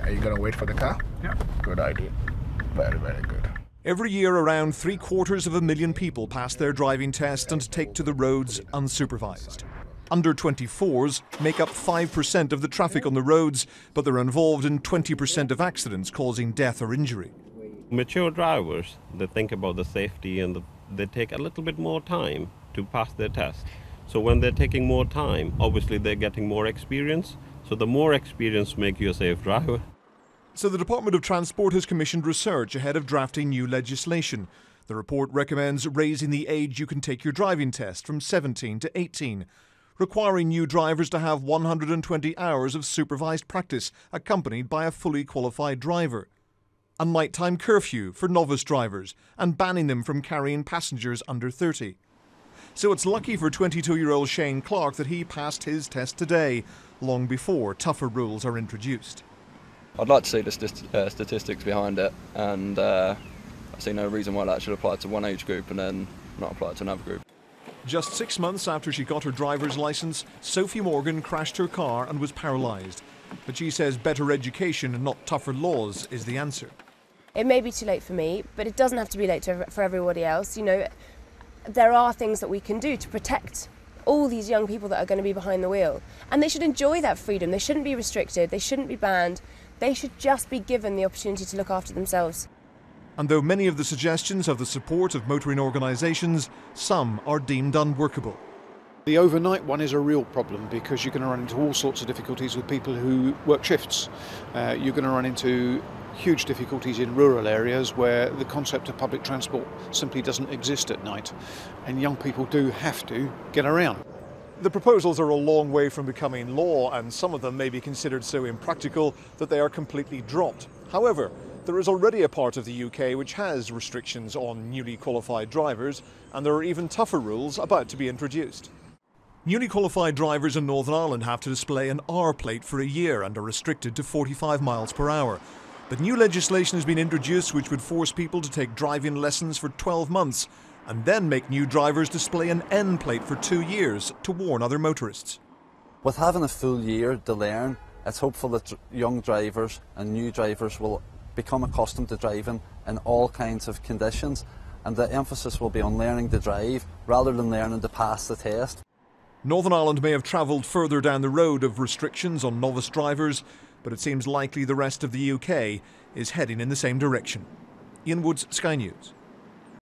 Are you going to wait for the car? Yeah. Good idea. Very, very good. Every year, around 750,000 people pass their driving test and take to the roads unsupervised. Under 24s make up 5% of the traffic on the roads, but they're involved in 20% of accidents causing death or injury. Mature drivers, they think about the safety and they take a little bit more time to pass their test. So when they're taking more time, obviously they're getting more experience. So the more experience make you a safe driver. So the Department of Transport has commissioned research ahead of drafting new legislation. The report recommends raising the age you can take your driving test from 17 to 18, requiring new drivers to have 120 hours of supervised practice accompanied by a fully qualified driver, a nighttime curfew for novice drivers, and banning them from carrying passengers under 30. So it's lucky for 22-year-old Shane Clark that he passed his test today, long before tougher rules are introduced. I'd like to see the statistics behind it, and I see no reason why that should apply to one age group and then not apply to another group. Just 6 months after she got her driver's licence, Sophie Morgan crashed her car and was paralysed. But she says better education and not tougher laws is the answer. It may be too late for me, but it doesn't have to be late for everybody else. You know, there are things that we can do to protect all these young people that are going to be behind the wheel. And they should enjoy that freedom. They shouldn't be restricted. They shouldn't be banned. They should just be given the opportunity to look after themselves. And though many of the suggestions have the support of motoring organisations, some are deemed unworkable. The overnight one is a real problem because you're going to run into all sorts of difficulties with people who work shifts. You're going to run into huge difficulties in rural areas where the concept of public transport simply doesn't exist at night, and young people do have to get around. The proposals are a long way from becoming law, and some of them may be considered so impractical that they are completely dropped. However, there is already a part of the UK which has restrictions on newly qualified drivers, and there are even tougher rules about to be introduced. Newly qualified drivers in Northern Ireland have to display an R plate for a year and are restricted to 45 miles per hour. But new legislation has been introduced which would force people to take driving lessons for 12 months and then make new drivers display an N plate for 2 years to warn other motorists. With having a full year to learn, it's hopeful that young drivers and new drivers will become accustomed to driving in all kinds of conditions, and the emphasis will be on learning to drive rather than learning to pass the test. Northern Ireland may have travelled further down the road of restrictions on novice drivers, but it seems likely the rest of the UK is heading in the same direction. Ian Woods, Sky News.